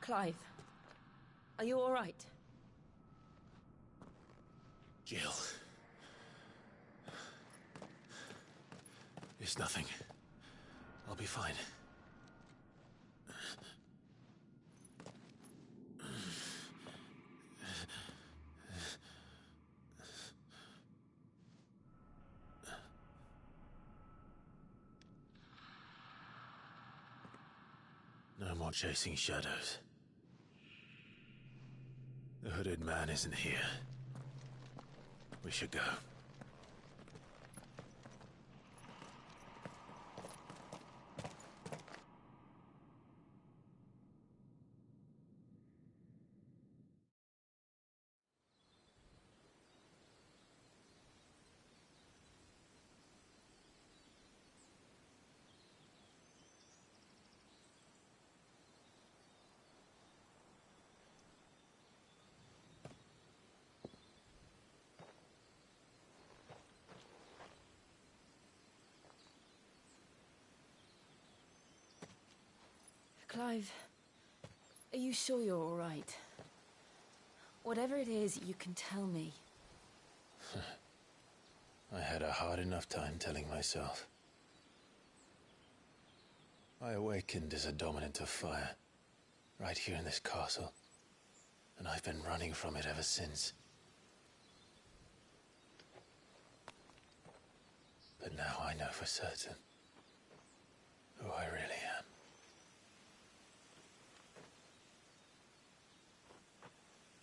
Clive, are you all right? Jill. It's nothing. I'll be fine. No more chasing shadows. The hooded man isn't here. We should go. Clive, are you sure you're all right? Whatever it is, you can tell me. I had a hard enough time telling myself. I awakened as a dominant of fire, right here in this castle, and I've been running from it ever since. But now I know for certain who I really am.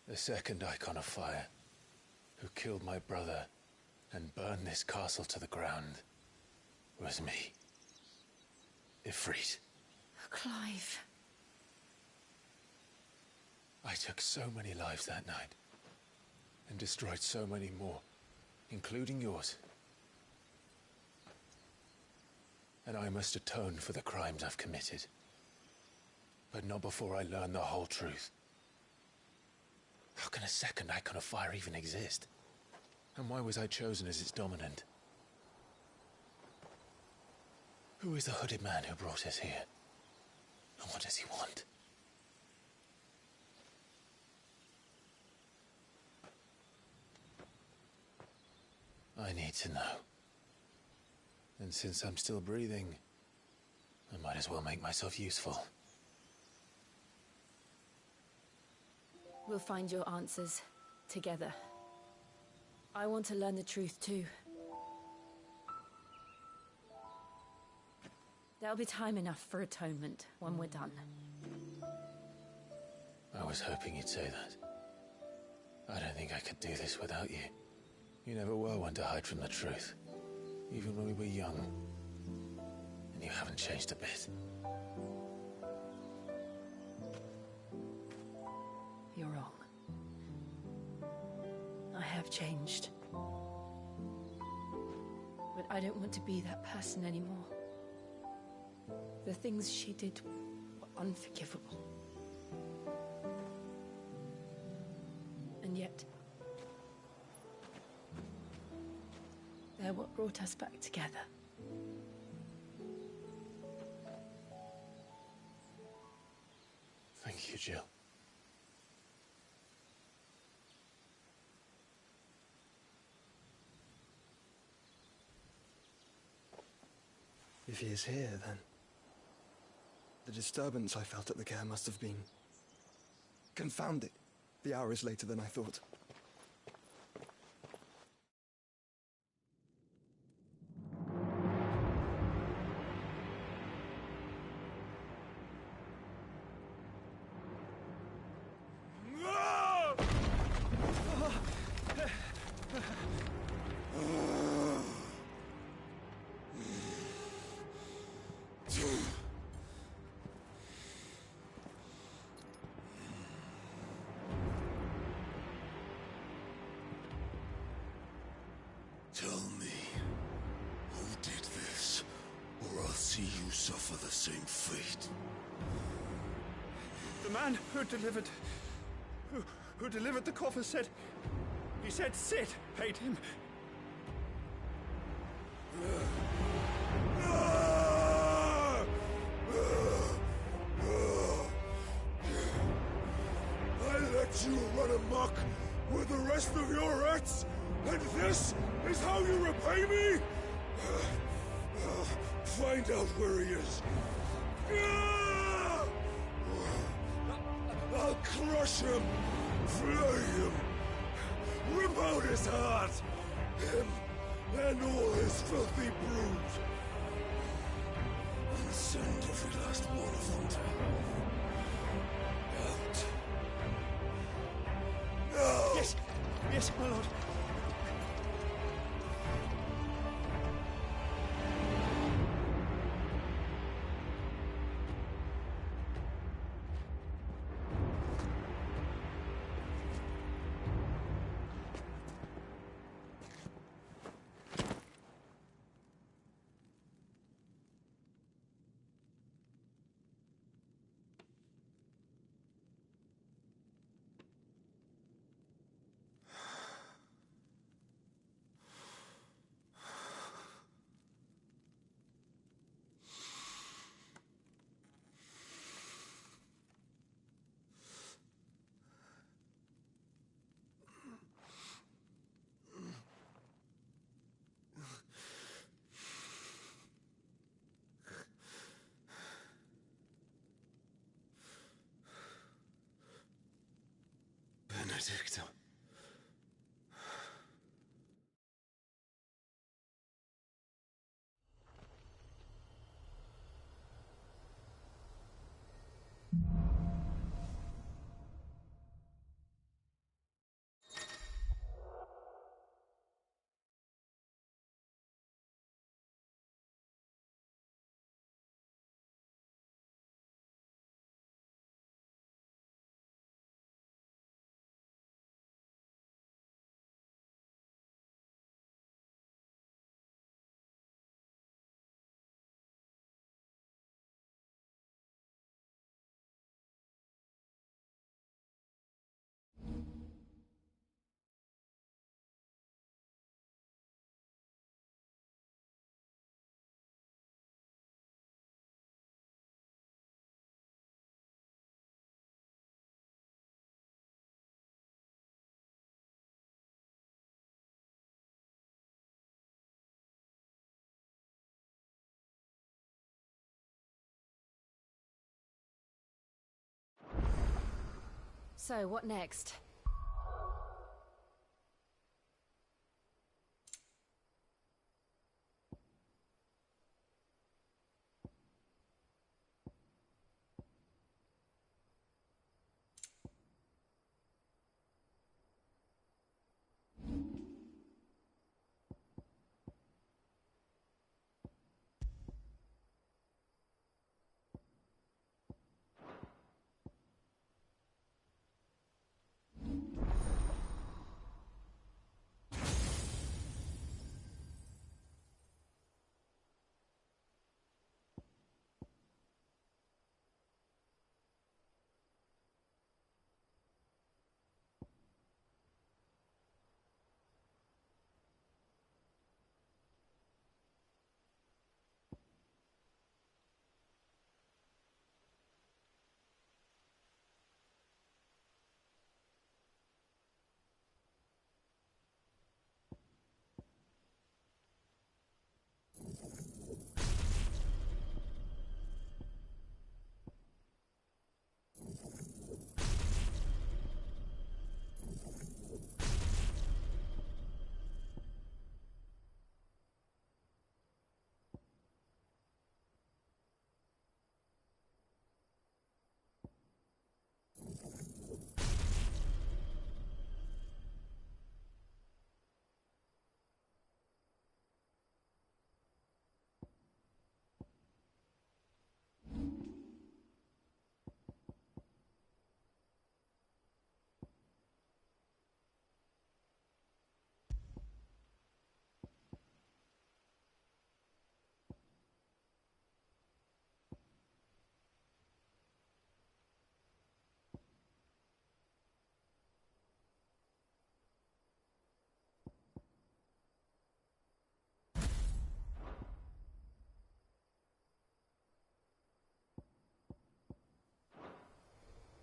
The second icon of fire, who killed my brother and burned this castle to the ground, was me. Ifrit. Clive. I took so many lives that night, and destroyed so many more, including yours. And I must atone for the crimes I've committed. But not before I learn the whole truth. How can a second icon of fire even exist? And why was I chosen as its dominant? Who is the hooded man who brought us here? And what does he want? I need to know. And since I'm still breathing, I might as well make myself useful. We'll find your answers together. I want to learn the truth too. There'll be time enough for atonement when we're done. I was hoping you'd say that. I don't think I could do this without you. You never were one to hide from the truth, even when we were young. And you haven't changed a bit. You're wrong. I have changed. But I don't want to be that person anymore. The things she did were unforgivable. And yet, they're what brought us back together. Thank you, Jill. If he is here, then the disturbance I felt at the care must have been confounded. The hour is later than I thought. Tell me, who did this, or I'll see you suffer the same fate. The man who delivered the coffer said... He said Sid paid him. you run amok with the rest of your rats? And this is how you repay me? Find out where he is. I'll crush him, flay him, rip out his heart, him and all his filthy brood, and send every last one of them out. No! Yes, yes, my lord. Benedicta. So, what next?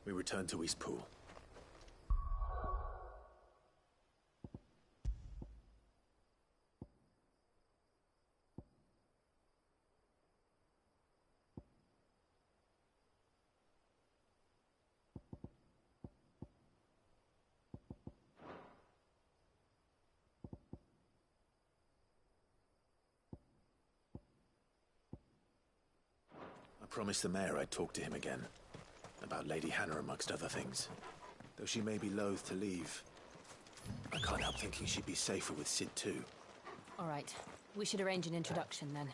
We return to East Pool. promised the mayor I'd talk to him again. About Lady Hannah, amongst other things. Though she may be loath to leave, I can't help thinking she'd be safer with Sid too. All right. We should arrange an introduction then.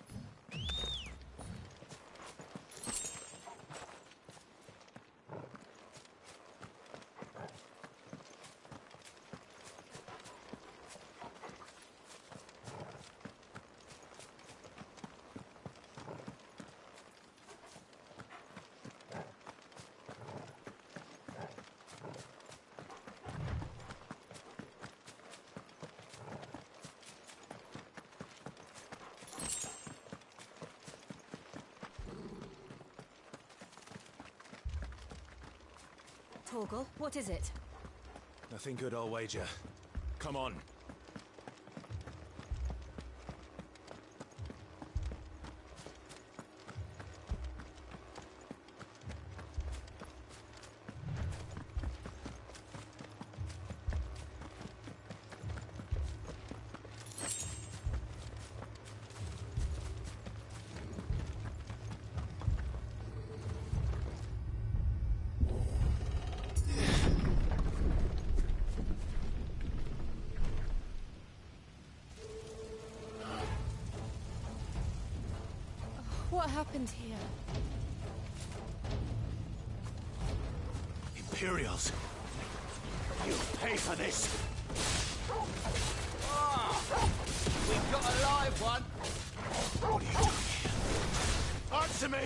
Torgal, what is it? Nothing good, I'll wager. Come on. What happened here? Imperials! You'll pay for this! We've got a live one. What are you doing here? Answer me!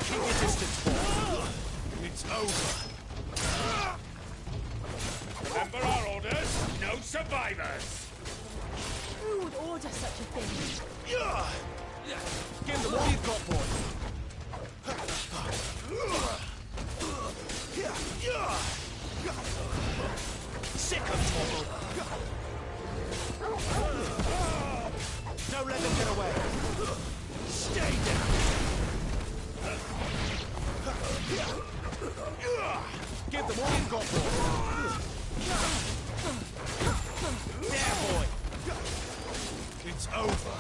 Keep your distance, boy. It's over. Remember our orders? No survivors! Who would order such a thing? Give them all you've got, boy. Sick of trouble. Don't let them get away. Stay down. Give them all you've got, boy. There, boy. It's over.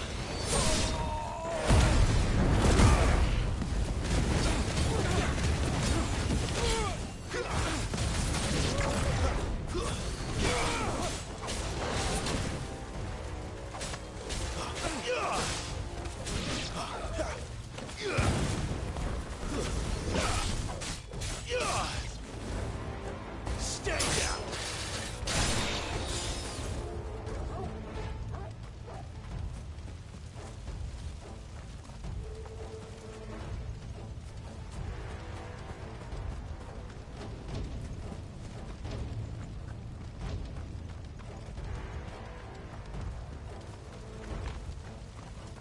Stay down.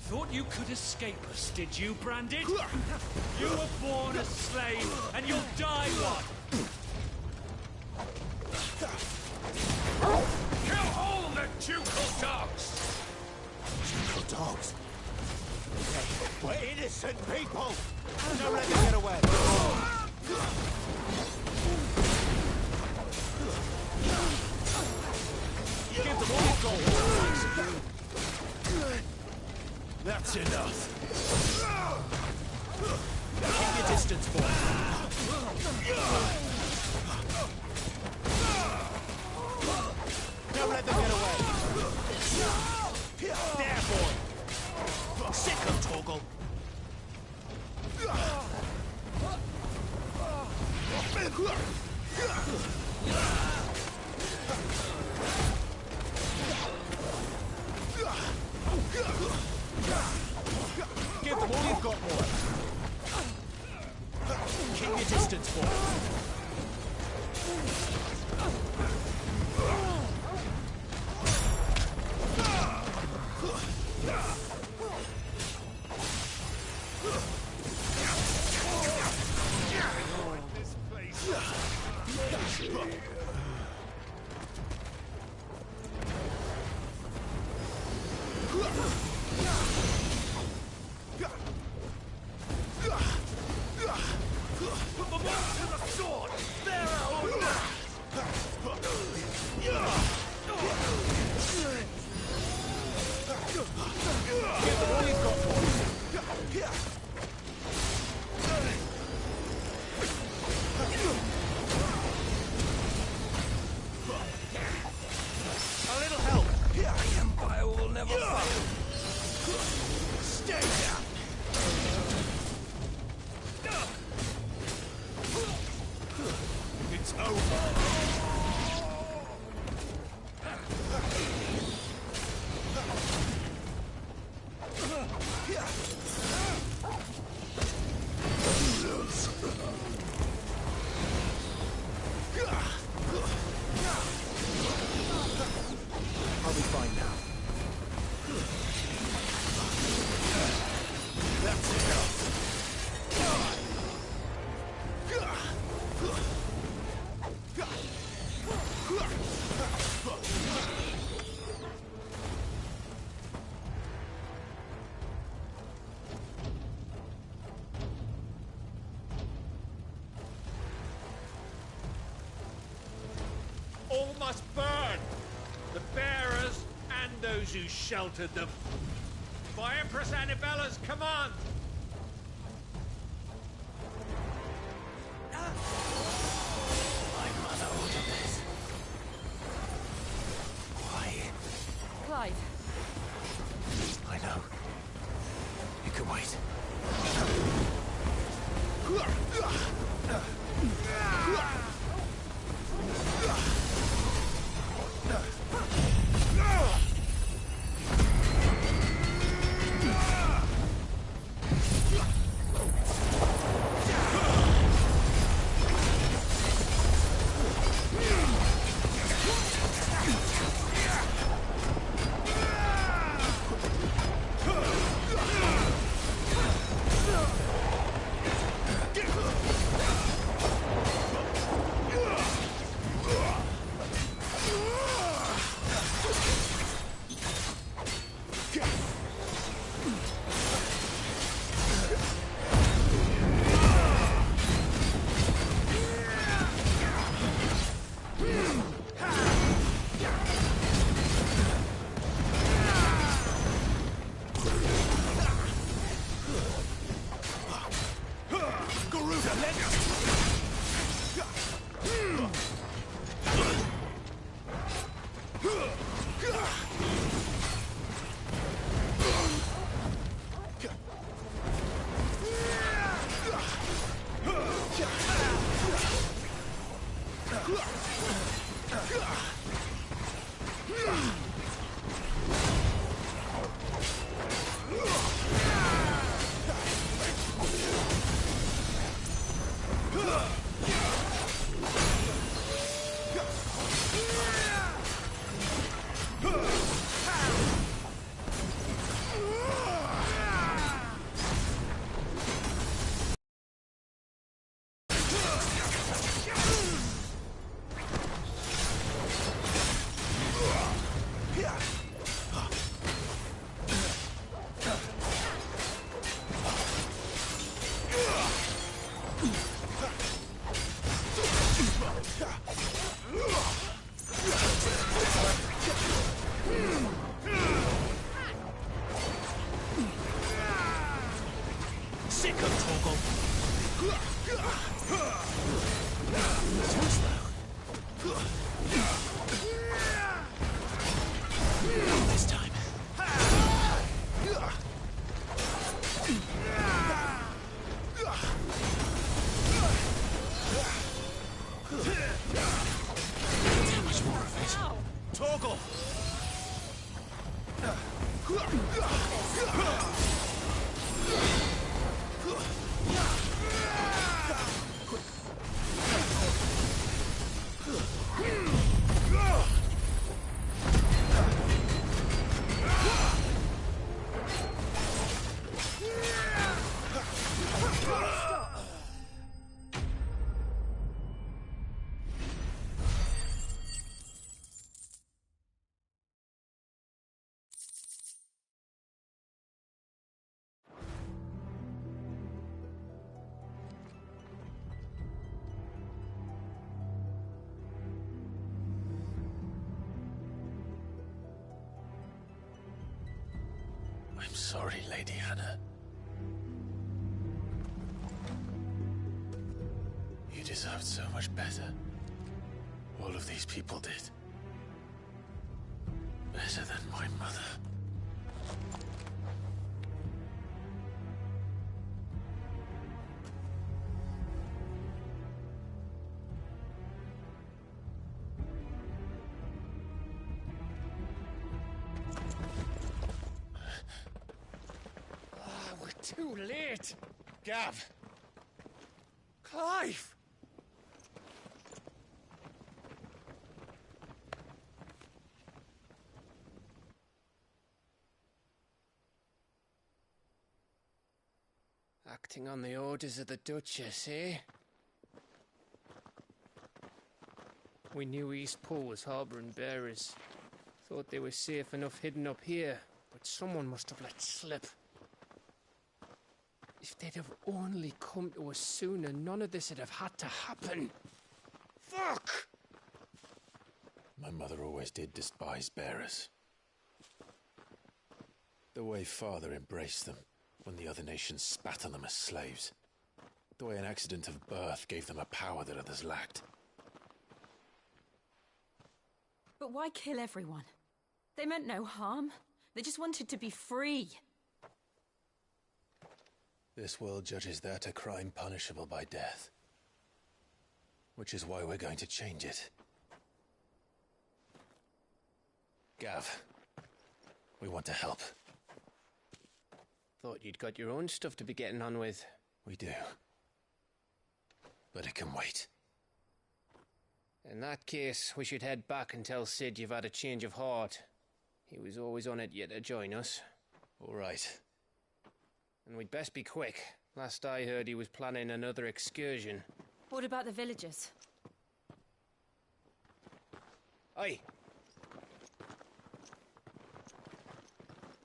Thought you could escape us, did you, Branded? You were born a slave, and you'll die one! Kill all the ducal dogs! Ducal dogs? We're innocent people! Don't let them get away! Give them all you've got! That's enough! Keep your distance, boy! Don't let them get away! There, boy! Sick of Torgal! Give them all you've got, boy! Keep your distance, boy! Put them all to the sword! They're our own! I'll be fine now. That's enough. All must burn! The bearers and those who sheltered them. By Empress Annibella's command! My mother ordered this. Why? Clive, I know. You can wait. Sick of Torgal! Too slow. Not this time. How much more of it? Torgal! I'm sorry, Lady Hannah. You deserved so much better. All of these people did. Better than my mother. Too late! Gav! Clive! Acting on the orders of the Duchess, eh? We knew East Pool was harbouring bearers. Thought they were safe enough hidden up here, but someone must have let slip. If they'd have only come to us sooner, none of this would have had to happen. Fuck! My mother always did despise bearers. The way Father embraced them when the other nations spat on them as slaves. The way an accident of birth gave them a power that others lacked. But why kill everyone? They meant no harm. They just wanted to be free. This world judges that a crime punishable by death. Which is why we're going to change it. Gav, we want to help. Thought you'd got your own stuff to be getting on with. We do. But it can wait. In that case, we should head back and tell Sid you've had a change of heart. He was always on it yet to join us. All right. And we'd best be quick. Last I heard, he was planning another excursion. What about the villagers? Aye.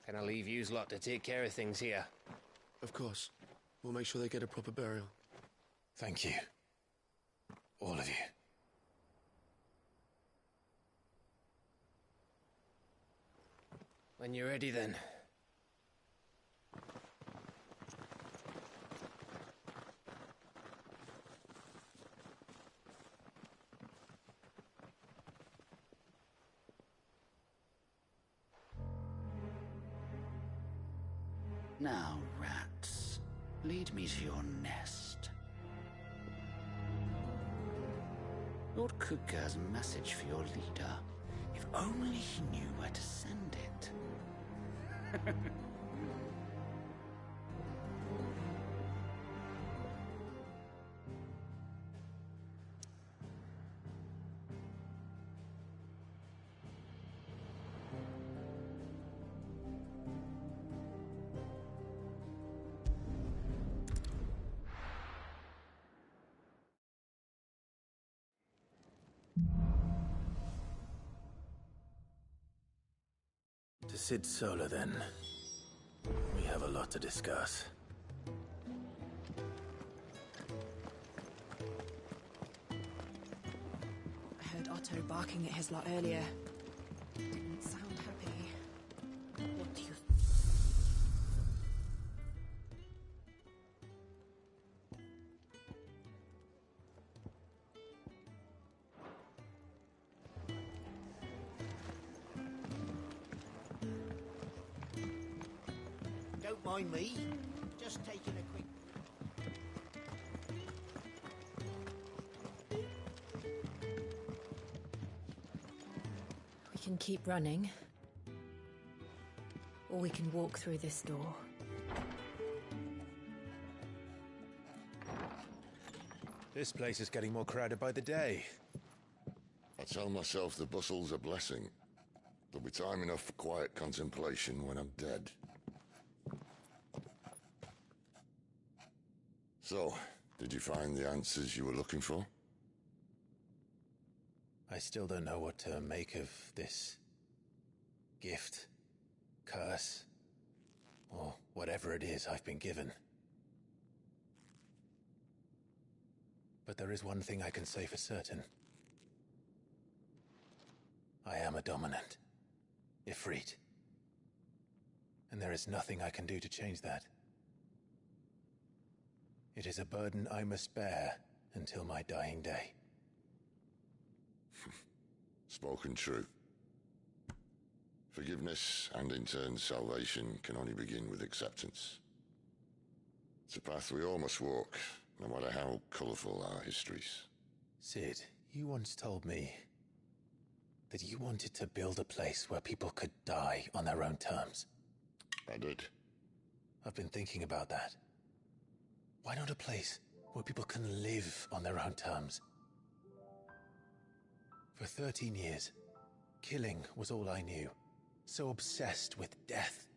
Can I leave yous lot to take care of things here? Of course. We'll make sure they get a proper burial. Thank you. All of you. When you're ready, then. Now, rats, lead me to your nest. Lord Kuka has a message for your leader. If only he knew where to send it. To Sid Solar, then. We have a lot to discuss. I heard Otto barking at his lot earlier. Didn't sound happy. What do you... Don't mind me. Just taking a quick... We can keep running. Or we can walk through this door. This place is getting more crowded by the day. I tell myself the bustle's a blessing. There'll be time enough for quiet contemplation when I'm dead. So, did you find the answers you were looking for? I still don't know what to make of this gift, curse, or whatever it is I've been given. But there is one thing I can say for certain. I am a dominant, Ifrit. And there is nothing I can do to change that. It is a burden I must bear until my dying day. Spoken true. Forgiveness and in turn salvation can only begin with acceptance. It's a path we all must walk, no matter how colourful our histories. Sid, you once told me that you wanted to build a place where people could die on their own terms. I did. I've been thinking about that. Why not a place where people can live on their own terms? For 13 years, killing was all I knew. So obsessed with death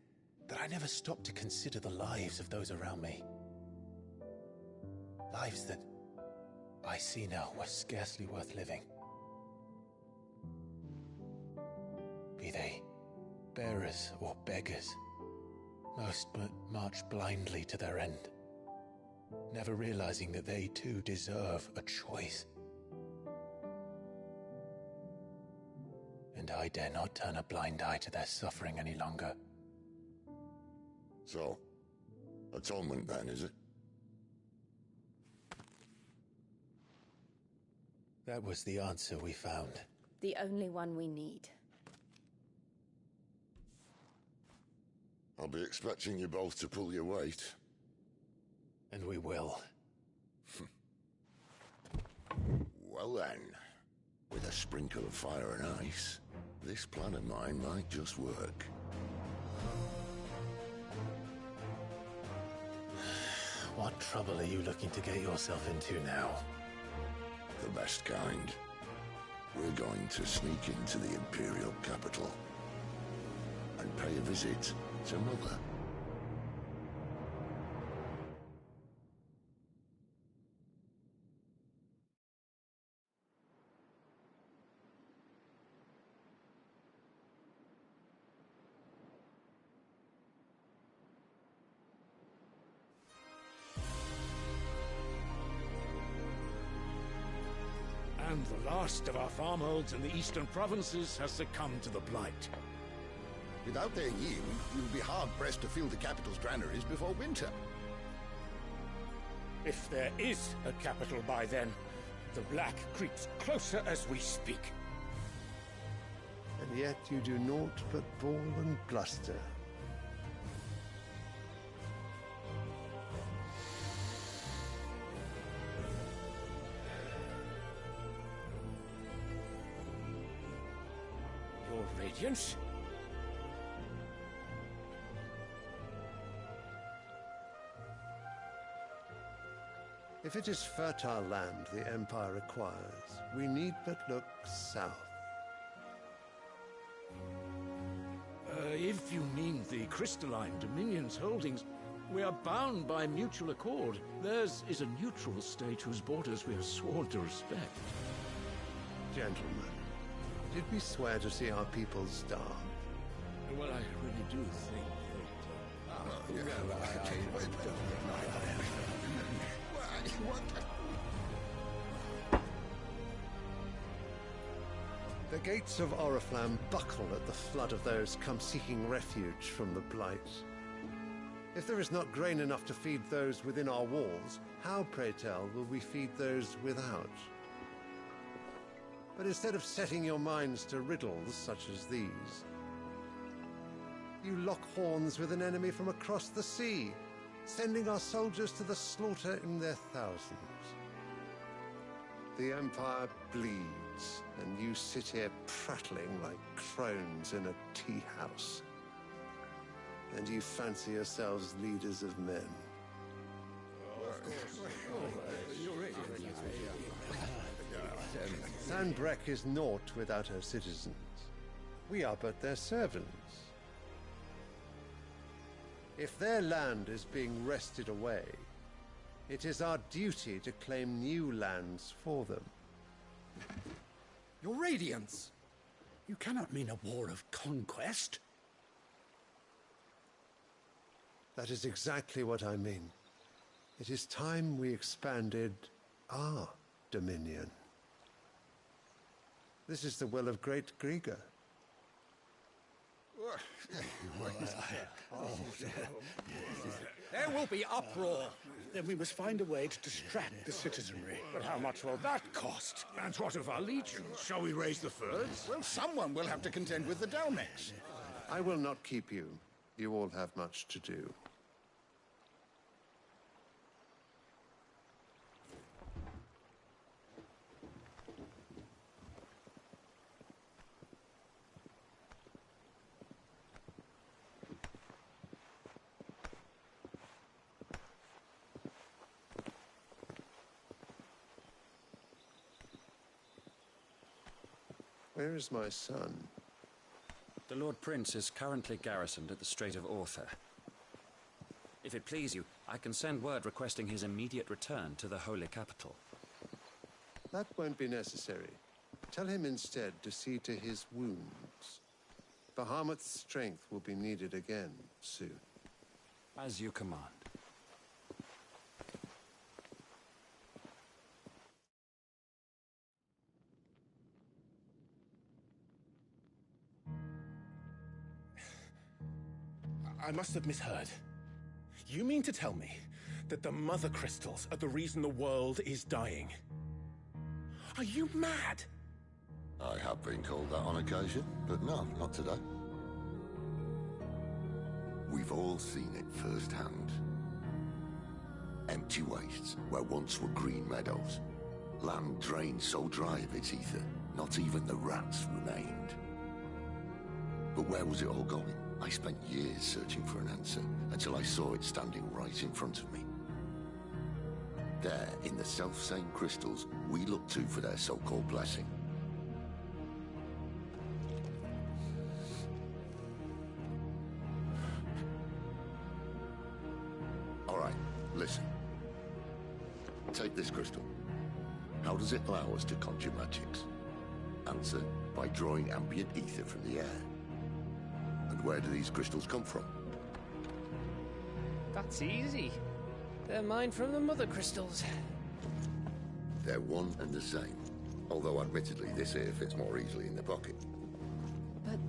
that I never stopped to consider the lives of those around me. Lives that I see now were scarcely worth living. Be they bearers or beggars, most but march blindly to their end, never realizing that they too deserve a choice. And I dare not turn a blind eye to their suffering any longer. So, atonement then, is it? That was the answer we found. The only one we need. I'll be expecting you both to pull your weight. And we will. Well then, with a sprinkle of fire and ice, this plan of mine might just work. What trouble are you looking to get yourself into now? The best kind. We're going to sneak into the Imperial capital and pay a visit to Mother. And the last of our farmholds in the eastern provinces has succumbed to the blight. Without their yield, we will be hard-pressed to fill the capital's granaries before winter. If there is a capital by then, the black creeps closer as we speak. And yet you do naught but bawl and bluster. Your Radiance? If it is fertile land the Empire requires, we need but look south. If you mean the crystalline Dominion's holdings, we are bound by mutual accord. Theirs is a neutral state whose borders we have sworn to respect. Gentlemen, did we swear to see our people starve? Well, I really do think The gates of Oriflamme buckle at the flood of those come seeking refuge from the Blight. If there is not grain enough to feed those within our walls, how, pray tell, will we feed those without? But instead of setting your minds to riddles such as these, you lock horns with an enemy from across the sea, sending our soldiers to the slaughter in their thousands. The Empire bleeds, and you sit here prattling like crones in a tea house. And you fancy yourselves leaders of men. Sanbreque is naught without her citizens. We are but their servants. If their land is being wrested away, it is our duty to claim new lands for them. Your Radiance! You cannot mean a war of conquest. That is exactly what I mean. It is time we expanded our dominion. This is the will of great Grieger. There will be uproar. Then we must find a way to distract the citizenry. But how much will that cost? And what of our legions? Shall we raise the furs? Well, someone will have to contend with the Dalmex. I will not keep you. You all have much to do. Where is my son? The Lord Prince is currently garrisoned at the Strait of Author. If it please you, I can send word requesting his immediate return to the Holy Capital. That won't be necessary. Tell him instead to see to his wounds. Bahamut's strength will be needed again soon. As you command. I must have misheard. You mean to tell me that the Mother Crystals are the reason the world is dying? Are you mad? I have been called that on occasion, but no, not today. We've all seen it firsthand. Empty wastes where once were green meadows. Land drained so dry of its ether, not even the rats remained. But where was it all going? I spent years searching for an answer, until I saw it standing right in front of me. There, in the self-same crystals we look to for their so-called blessing. All right, listen. Take this crystal. How does it allow us to conjure magics? Answer, by drawing ambient ether from the air. And where do these crystals come from? That's easy. They're mine from the Mother Crystals. They're one and the same. Although admittedly this here fits more easily in the pocket. But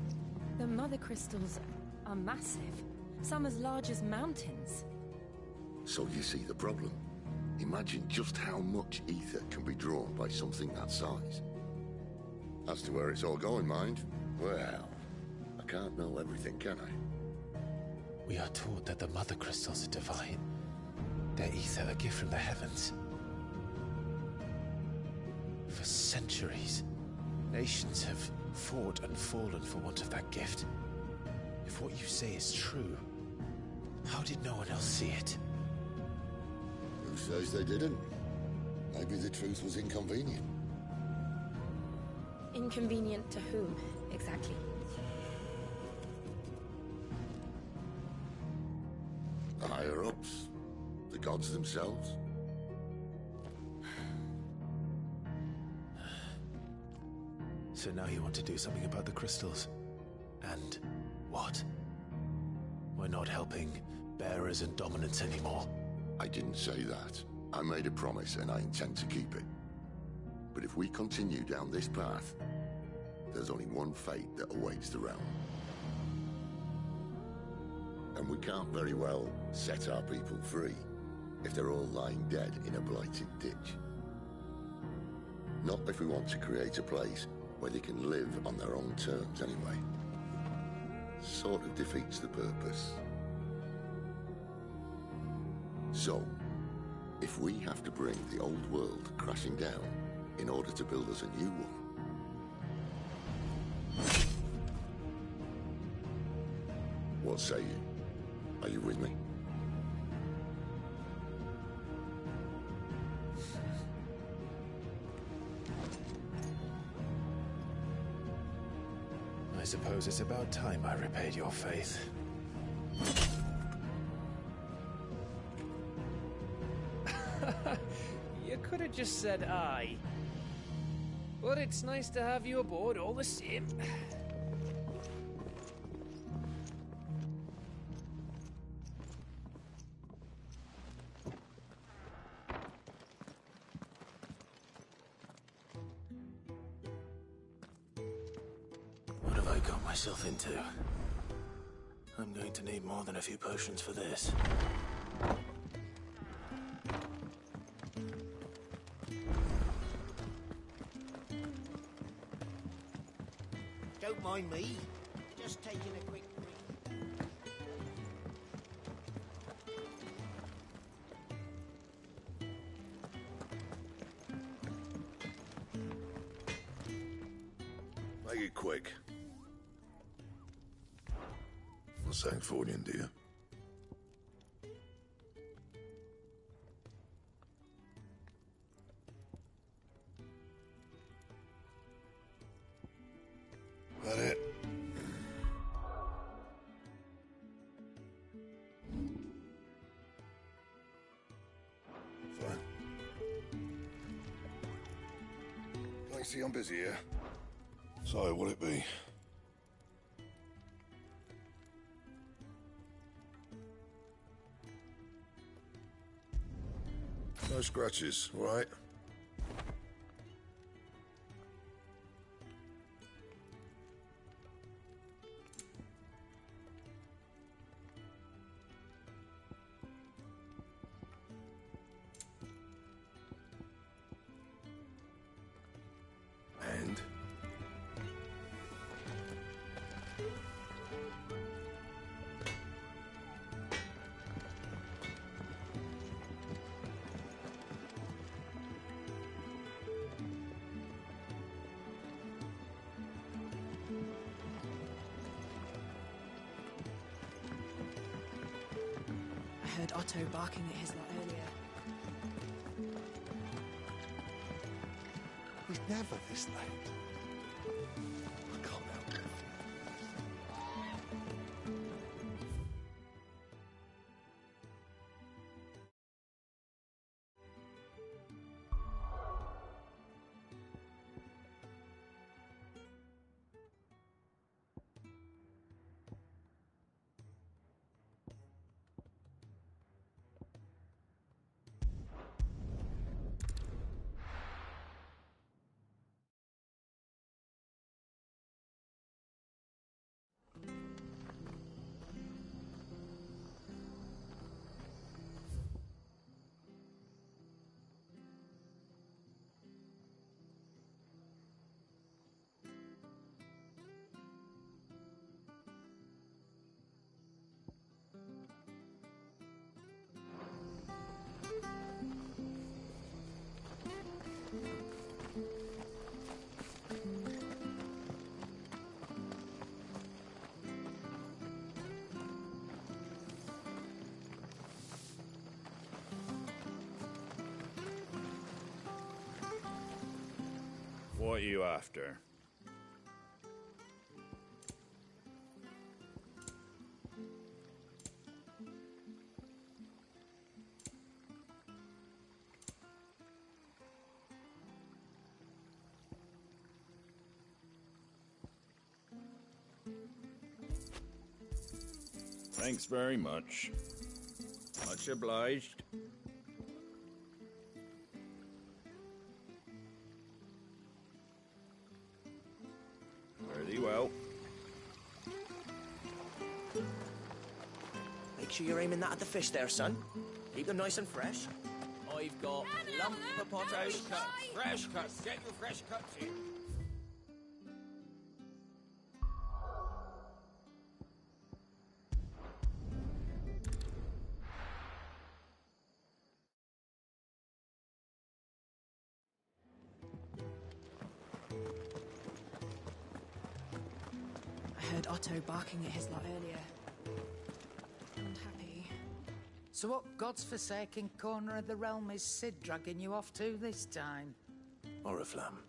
the Mother Crystals are massive. Some as large as mountains. So you see the problem. Imagine just how much ether can be drawn by something that size. As to where it's all going, mind, well, I can't know everything, can I? We are taught that the Mother Crystals are divine. Their ether a gift from the heavens. For centuries, nations have fought and fallen for want of that gift. If what you say is true, how did no one else see it? Who says they didn't? Maybe the truth was inconvenient. Inconvenient to whom, exactly? The higher-ups, the gods themselves. So now you want to do something about the crystals? And what? We're not helping bearers and dominants anymore. I didn't say that. I made a promise and I intend to keep it. But if we continue down this path, there's only one fate that awaits the realm. And we can't very well set our people free if they're all lying dead in a blighted ditch. Not if we want to create a place where they can live on their own terms anyway. Sort of defeats the purpose. So, if we have to bring the old world crashing down in order to build us a new one, what say you? Are you with me? I suppose it's about time I repaid your faith. You could have just said aye. But it's nice to have you aboard all the same. What have I got myself into? I'm going to need more than a few potions for this. Don't mind me. Just taking a quick break. Make it quick. Not saying Fordian, do you? see I'm busy here. So, what'll it be? No scratches, all right? And? I heard Otto barking at his lot earlier. It was never this late. I can't help it. What are you after? Thanks very much. Much obliged. Very well. Make sure you're aiming that at the fish there, son. Keep them nice and fresh. I've got lump potatoes. Fresh cuts. Get your fresh cuts here. I heard Otto barking at his lot earlier. Unhappy. So what god's-forsaken corner of the realm is Sid dragging you off to this time? Oriflamme.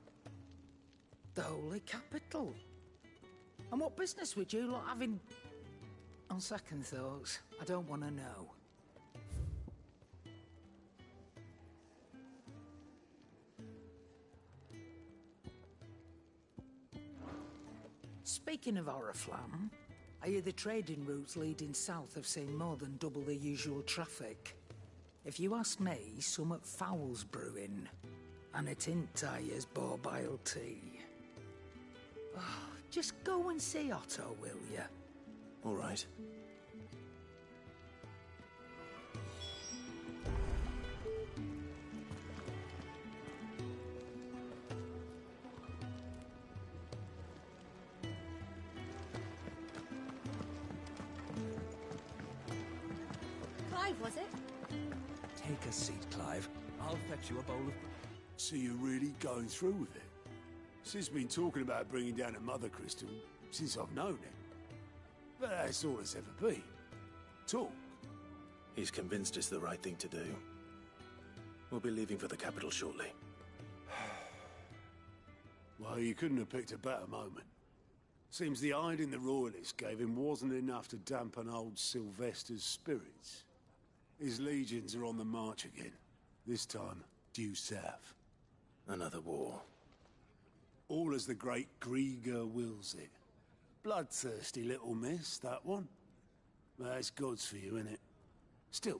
The Holy Capital. And what business would you lot having... On second thoughts, I don't want to know. Speaking of Oriflamme, I hear the trading routes leading south have seen more than double the usual traffic. If you ask me, summat foul's brewing. And it ain't Tyre's borbile tea. Oh, just go and see Otto, will you? All right. Clive, was it? Take a seat, Clive. I'll fetch you a bowl of... So you're really going through with it? Sid's been talking about bringing down a mother crystal since I've known him. But that's all it's ever been. Talk. He's convinced it's the right thing to do. We'll be leaving for the capital shortly. Well, you couldn't have picked a better moment. Seems the hiding the Royalists gave him wasn't enough to dampen old Sylvester's spirits. His legions are on the march again. This time, due south. Another war. All as the great Grieger wills it. Bloodthirsty little miss, that one. That's God's for you, innit? Still,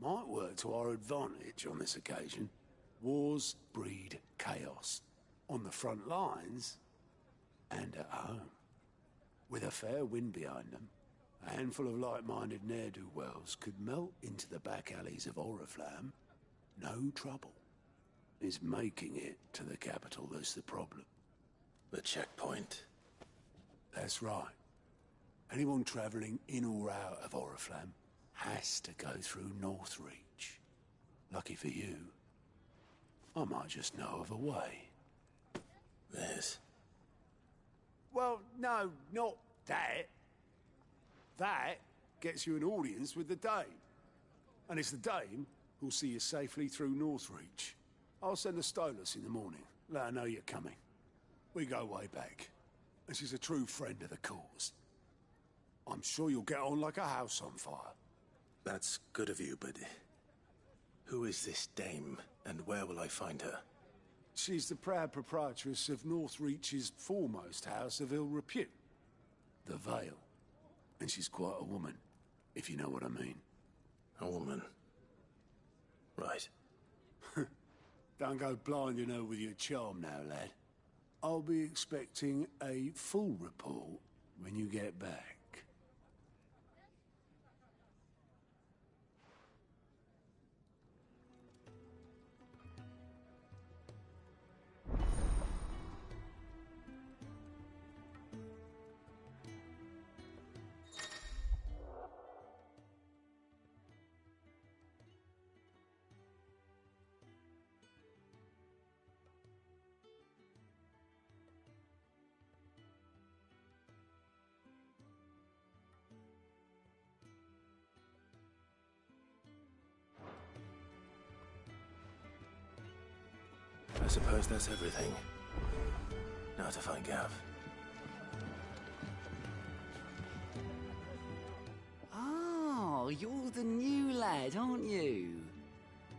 might work to our advantage on this occasion. Wars breed chaos. On the front lines, and at home. With a fair wind behind them, a handful of like-minded ne'er-do-wells could melt into the back alleys of Oriflamme. No trouble. It's making it to the capital that's the problem. The checkpoint. That's right. Anyone travelling in or out of Oriflamme has to go through Northreach. Lucky for you, I might just know of a way. This? Well, no, not that. That gets you an audience with the Dame. And it's the Dame who'll see you safely through Northreach. I'll send a Stolas in the morning. Let her know you're coming. We go way back. And she's a true friend of the cause. I'm sure you'll get on like a house on fire. That's good of you, but who is this Dame, and where will I find her? She's the proud proprietress of Northreach's foremost house of ill repute, the Vale. And she's quite a woman, if you know what I mean. A woman? Right. Don't go blinding her with your charm now, lad. I'll be expecting a full report when you get back. I suppose that's everything. Now to find Gav. Oh, you're the new lad, aren't you?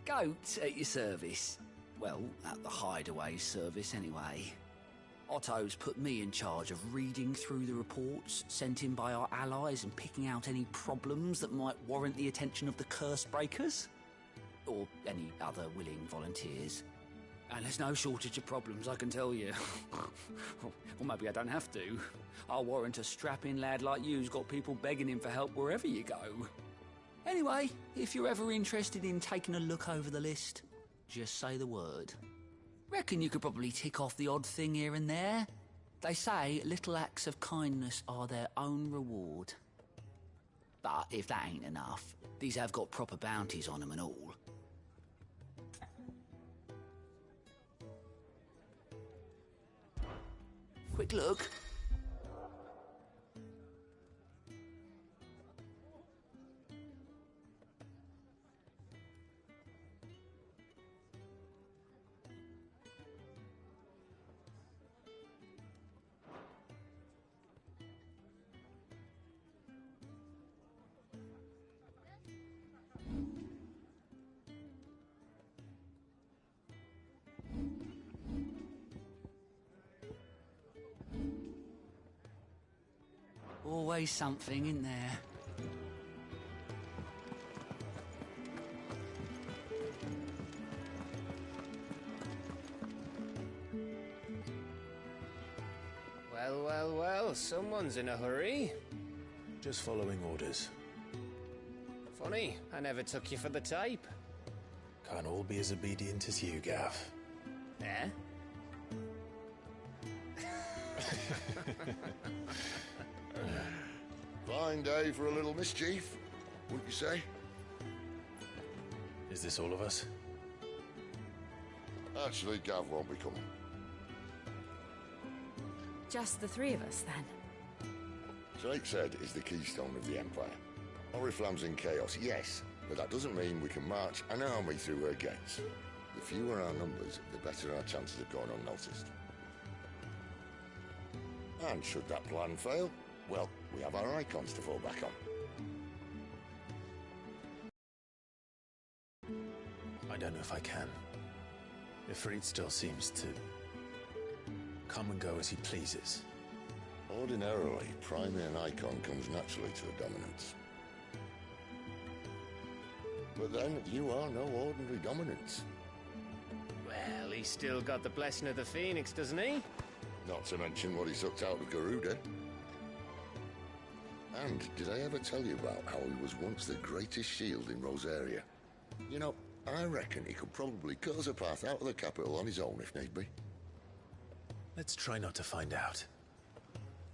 Goat at your service. Well, at the hideaway service anyway. Otto's put me in charge of reading through the reports sent in by our allies and picking out any problems that might warrant the attention of the curse breakers. Or any other willing volunteers. And there's no shortage of problems, I can tell you. Or maybe I don't have to. I'll warrant a strapping lad like you's got people begging him for help wherever you go. Anyway, if you're ever interested in taking a look over the list, just say the word. Reckon you could probably tick off the odd thing here and there. They say little acts of kindness are their own reward. But if that ain't enough, these have got proper bounties on them and all. Quick look. Always something in there. Well, well, well, someone's in a hurry. Just following orders. Funny, I never took you for the type. Can't all be as obedient as you, Gav. Eh? Fine day for a little mischief, wouldn't you say? Is this all of us? Actually, Gav won't be coming. Just the three of us, then? Drake said is the keystone of the Empire. Oriflamme's in chaos, yes, but that doesn't mean we can march an army through her gates. The fewer our numbers, the better our chances of going unnoticed. And should that plan fail, well, we have our icons to fall back on. I don't know if I can. Ifrit still seems to come and go as he pleases. Ordinarily, priming an icon comes naturally to a dominance. But then, you are no ordinary dominance. Well, he's still got the blessing of the Phoenix, doesn't he? Not to mention what he sucked out of Garuda. And did I ever tell you about how he was once the greatest shield in Rosaria? You know, I reckon he could probably cut us a path out of the capital on his own if need be. Let's try not to find out.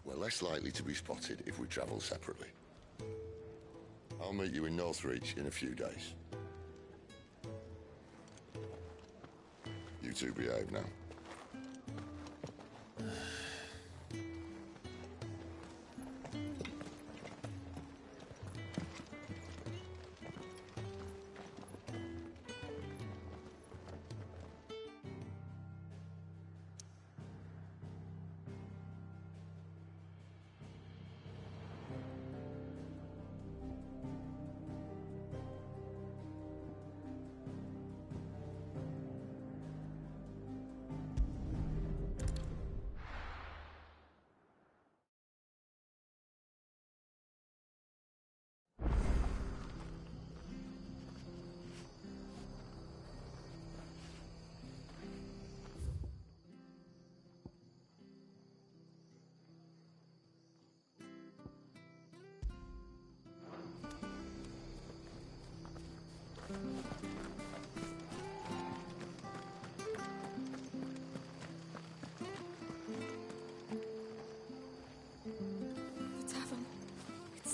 We're less likely to be spotted if we travel separately. I'll meet you in Northreach in a few days. You two behave now.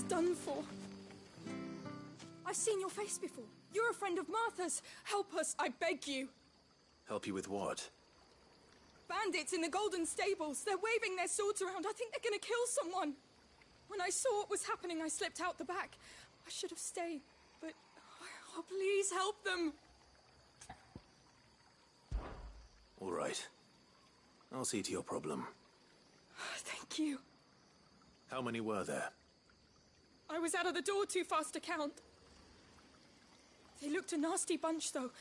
Done for. I've seen your face before. You're a friend of Martha's. Help us, I beg you. Help you with what? Bandits in the Golden Stables. They're waving their swords around. I think they're gonna kill someone. When I saw what was happening, I slipped out the back. I should have stayed, but... Oh, please help them. All right. I'll see to your problem. Thank you. How many were there? I was out of the door too fast to count. They looked a nasty bunch, though.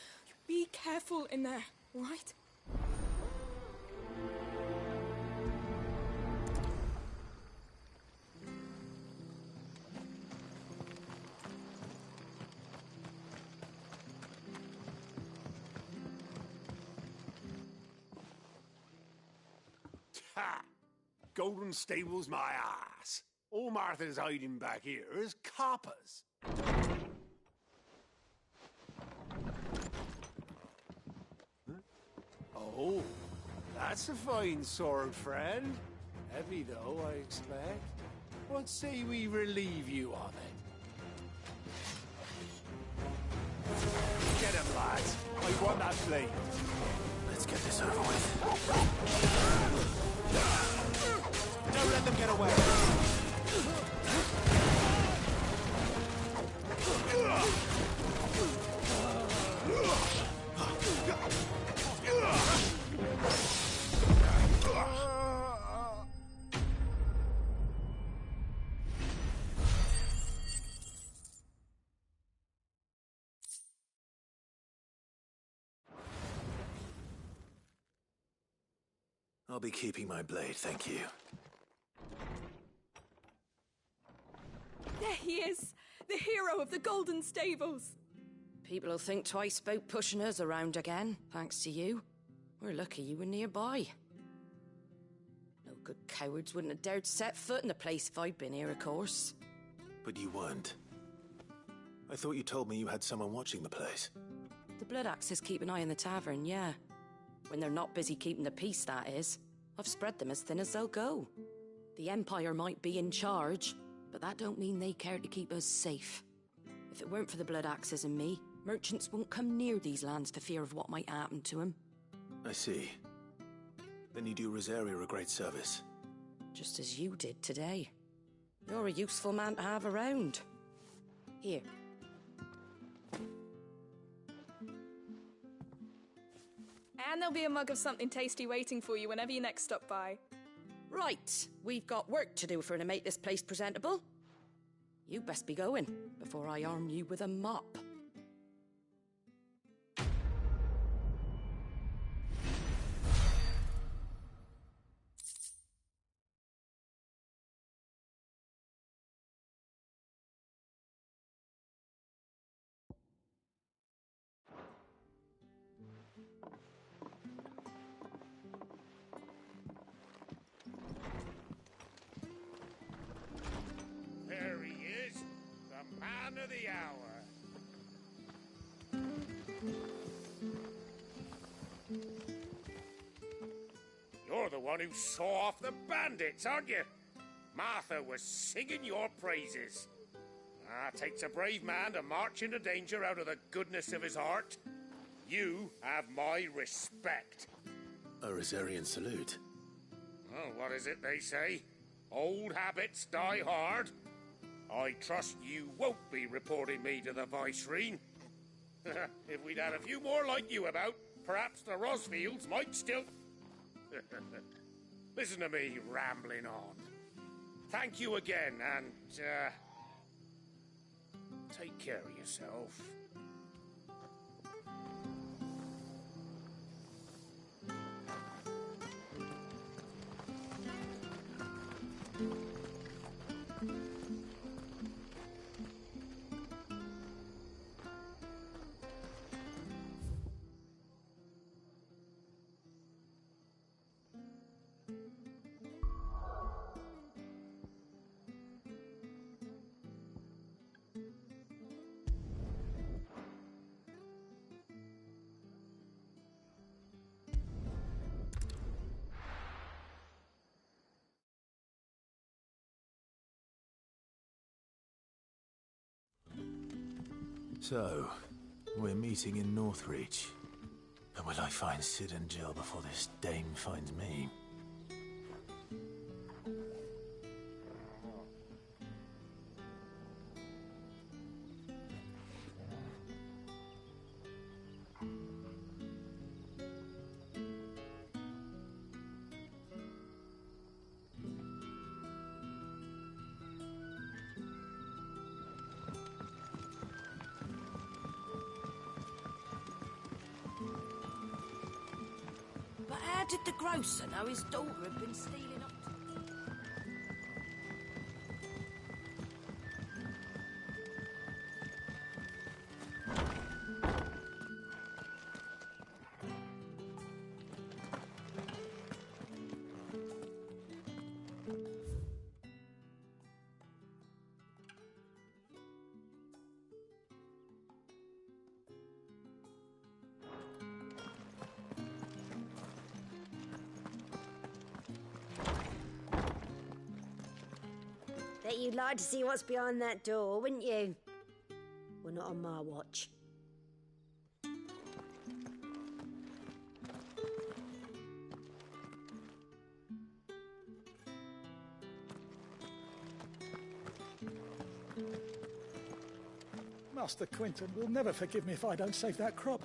Be careful in there, all right? Ha! Golden Stables, my ass. All Martha's hiding back here is coppers. Huh? Oh, that's a fine sword, friend. Heavy, though, I expect. What say we relieve you of it? Get him, lads. I want that blade. Let's get this over with. Don't let them get away. I'll be keeping my blade, thank you. There he is, the hero of the Golden Stables. People will think twice about pushing us around again, thanks to you. We're lucky you were nearby. No good cowards wouldn't have dared set foot in the place if I'd been here, of course. But you weren't. I thought you told me you had someone watching the place. The Blood Axes keep an eye on the tavern, yeah. When they're not busy keeping the peace, that is. I've spread them as thin as they'll go. The Empire might be in charge, but that don't mean they care to keep us safe. If it weren't for the Blood Axes and me, merchants wouldn't come near these lands for fear of what might happen to them. I see. Then you do Rosaria a great service. Just as you did today. You're a useful man to have around. Here. And there'll be a mug of something tasty waiting for you whenever you next stop by. Right, we've got work to do for to make this place presentable. You best be going, before I arm you with a mop. man of the hour. You're the one who saw off the bandits, aren't you? Martha was singing your praises. Takes a brave man to march into danger out of the goodness of his heart. You have my respect. A Rosarian salute. Oh, what is it they say? Old habits die hard. I trust you won't be reporting me to the Viceroy. If we'd had a few more like you about, perhaps the Rosfields might still... Listen to me rambling on. Thank you again, and, take care of yourself. So, we're meeting in Northreach. But will I find Sid and Jill before this dame finds me? But how did the grocer know his daughter had been stealing up? Bet you'd like to see what's behind that door, wouldn't you? Well, not on my watch. Master Quinton will never forgive me if I don't save that crop.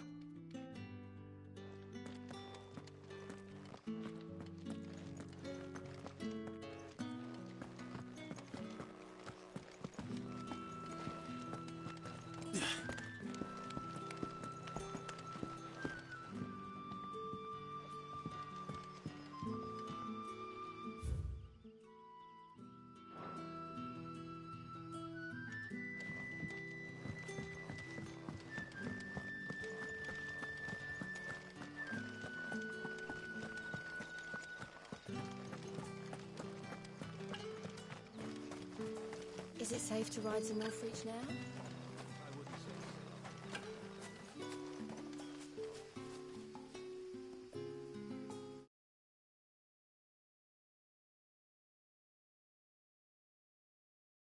Is it safe to ride to Northreach now?